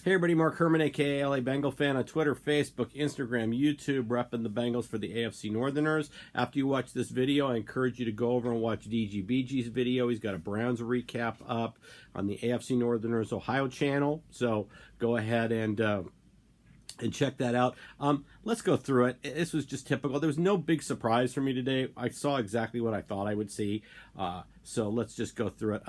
Hey everybody, Mark Herman, aka LA Bengal fan, on Twitter, Facebook, Instagram, YouTube, repping the Bengals for the AFC Northerners. After you watch this video, I encourage you to go over and watch DGBG's video. He's got a Browns recap up on the AFC Northerners Ohio channel, so go ahead and check that out. Let's go through it. This was just typical. There was no big surprise for me today. I saw exactly what I thought I would see, so let's just go through it.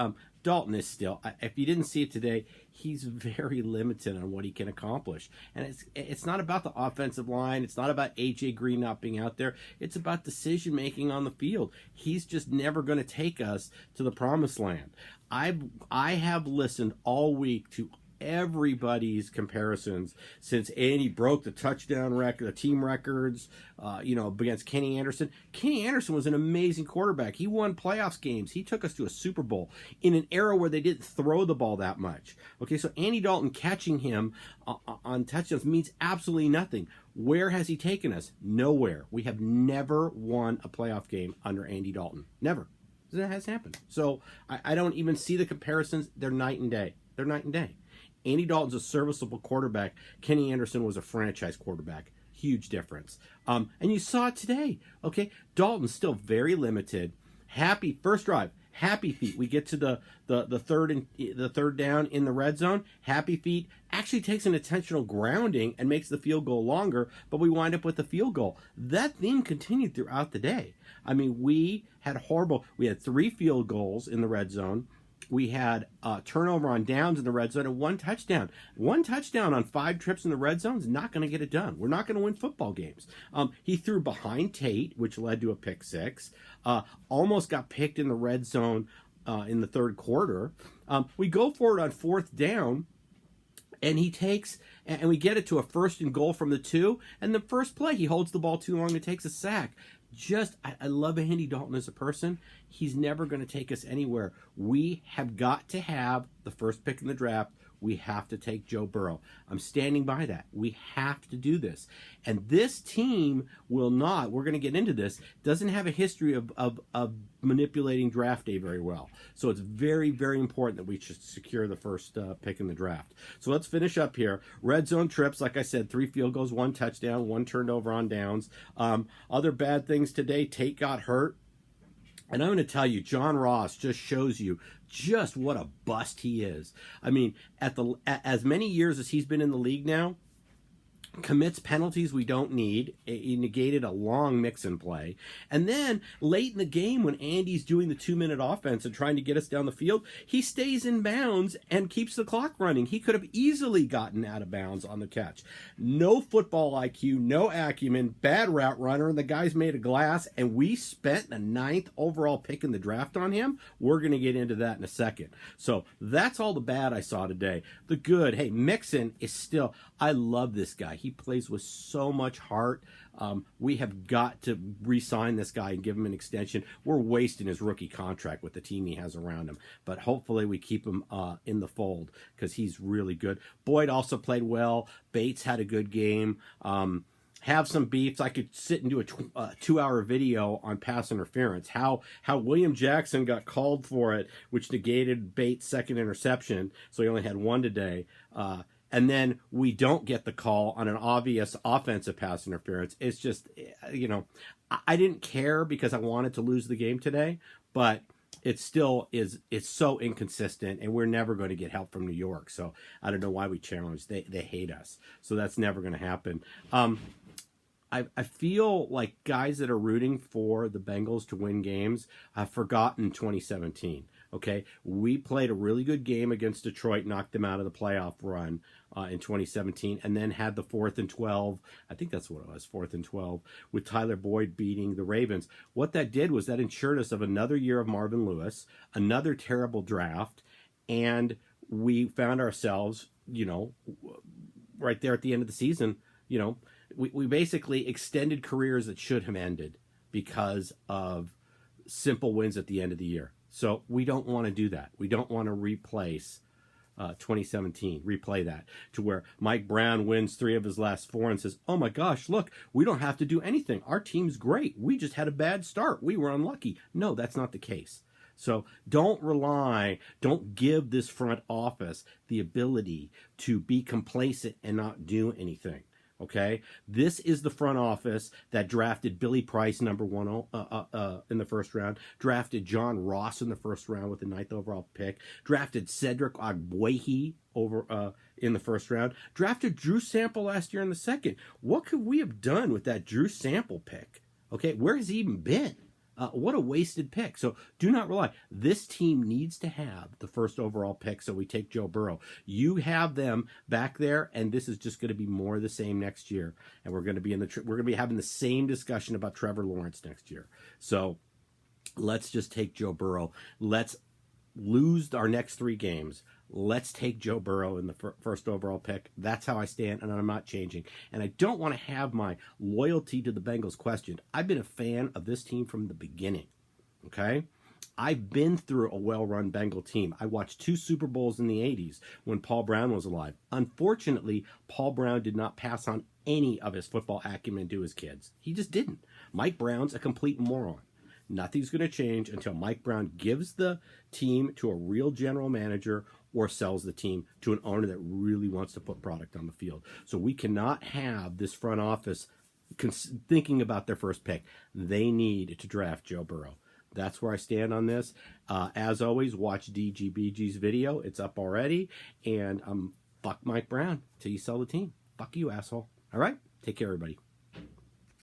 Dalton is still, if you didn't see it today, he's very limited on what he can accomplish. And it's not about the offensive line. It's not about A.J. Green not being out there. It's about decision-making on the field. He's just never going to take us to the promised land. I have listened all week to everybody's comparisons since Andy broke the touchdown record, the team records, against Kenny Anderson. Kenny Anderson was an amazing quarterback. He won playoffs games. He took us to a Super Bowl in an era where they didn't throw the ball that much. Okay, so Andy Dalton catching him on touchdowns means absolutely nothing. Where has he taken us? Nowhere. We have never won a playoff game under Andy Dalton. Never. That hasn't happened. So I don't even see the comparisons. They're night and day. They're night and day. Andy Dalton's a serviceable quarterback. Kenny Anderson was a franchise quarterback. Huge difference. And you saw it today. Okay, Dalton's still very limited. Happy first drive. Happy feet. We get to the third down in the red zone. Happy feet actually takes an intentional grounding and makes the field goal longer, but we wind up with the field goal. That theme continued throughout the day. I mean, we had 3 field goals in the red zone. We had a turnover on downs in the red zone and 1 touchdown. 1 touchdown on 5 trips in the red zone is not going to get it done. We're not going to win football games. He threw behind Tate, which led to a pick 6. Almost got picked in the red zone in the third quarter. We go for it on 4th down, and he takes, and we get it to a 1st and goal from the 2. And the first play, he holds the ball too long and takes a sack. I love Andy Dalton as a person. He's never going to take us anywhere. We have got to have the first pick in the draft. We have to take Joe Burrow. I'm standing by that. We have to do this. And this team will not, we're going to get into this, doesn't have a history of manipulating draft day very well. So it's very, very important that we should secure the first pick in the draft. So let's finish up here. Red zone trips, like I said, 3 field goals, 1 touchdown, 1 turned over on downs. Other bad things today, Tate got hurt. And I'm going to tell you, John Ross just shows you just what a bust he is. I mean, as many years as he's been in the league now, commits penalties we don't need. He negated a long mix-and play. And then late in the game when Andy's doing the 2-minute offense and trying to get us down the field, he stays in bounds and keeps the clock running. He could have easily gotten out of bounds on the catch. No football IQ, no acumen, bad route runner, and the guy's made of glass, and we spent the 9th overall pick in the draft on him. We're going to get into that in a second. So that's all the bad I saw today. The good, hey, Mixon is still, I love this guy. He plays with so much heart. We have got to re-sign this guy and give him an extension. We're wasting his rookie contract with the team he has around him. But hopefully we keep him in the fold because he's really good. Boyd also played well. Bates had a good game. Have some beefs. I could sit and do a 2-hour video on pass interference. How William Jackson got called for it, which negated Bates' 2nd interception. So he only had 1 today. And then we don't get the call on an obvious offensive pass interference. It's just, I didn't care because I wanted to lose the game today, but it still is, it's so inconsistent, and we're never going to get help from New York. So I don't know why we challenge. They hate us. So that's never going to happen. I feel like guys that are rooting for the Bengals to win games have forgotten 2017. Okay, we played a really good game against Detroit, knocked them out of the playoff run in 2017, and then had the 4th and 12. I think that's what it was, 4th and 12, with Tyler Boyd beating the Ravens. What that did was that ensured us of another year of Marvin Lewis, another terrible draft, and we found ourselves, right there at the end of the season, we basically extended careers that should have ended because of simple wins at the end of the year. So we don't want to do that. We don't want to replace 2017, replay that to where Mike Brown wins 3 of his last 4 and says, oh my gosh, look, we don't have to do anything. Our team's great. We just had a bad start. We were unlucky. No, that's not the case. So don't give this front office the ability to be complacent and not do anything. Okay, this is the front office that drafted Billy Price number 1 in the first round, drafted John Ross in the first round with the 9th overall pick, drafted Cedric Ogbuehi in the first round, drafted Drew Sample last year in the second. What could we have done with that Drew Sample pick? Okay, where has he even been? What a wasted pick. So do not rely. This team needs to have the first overall pick, so we take Joe Burrow. You have them back there, and this is just going to be more of the same next year. And we're going to be having the same discussion about Trevor Lawrence next year. So let's just take Joe Burrow. Let's lose our next 3 games. Let's take Joe Burrow in the first overall pick. That's how I stand, and I'm not changing. And I don't want to have my loyalty to the Bengals questioned. I've been a fan of this team from the beginning, okay? I've been through a well-run Bengal team. I watched 2 Super Bowls in the 80s when Paul Brown was alive. Unfortunately, Paul Brown did not pass on any of his football acumen to his kids. He just didn't. Mike Brown's a complete moron. Nothing's going to change until Mike Brown gives the team to a real general manager or sells the team to an owner that really wants to put product on the field. So we cannot have this front office thinking about their first pick. They need to draft Joe Burrow. That's where I stand on this. As always, watch DGBG's video. It's up already. And fuck Mike Brown till you sell the team. Fuck you, asshole. All right? Take care, everybody.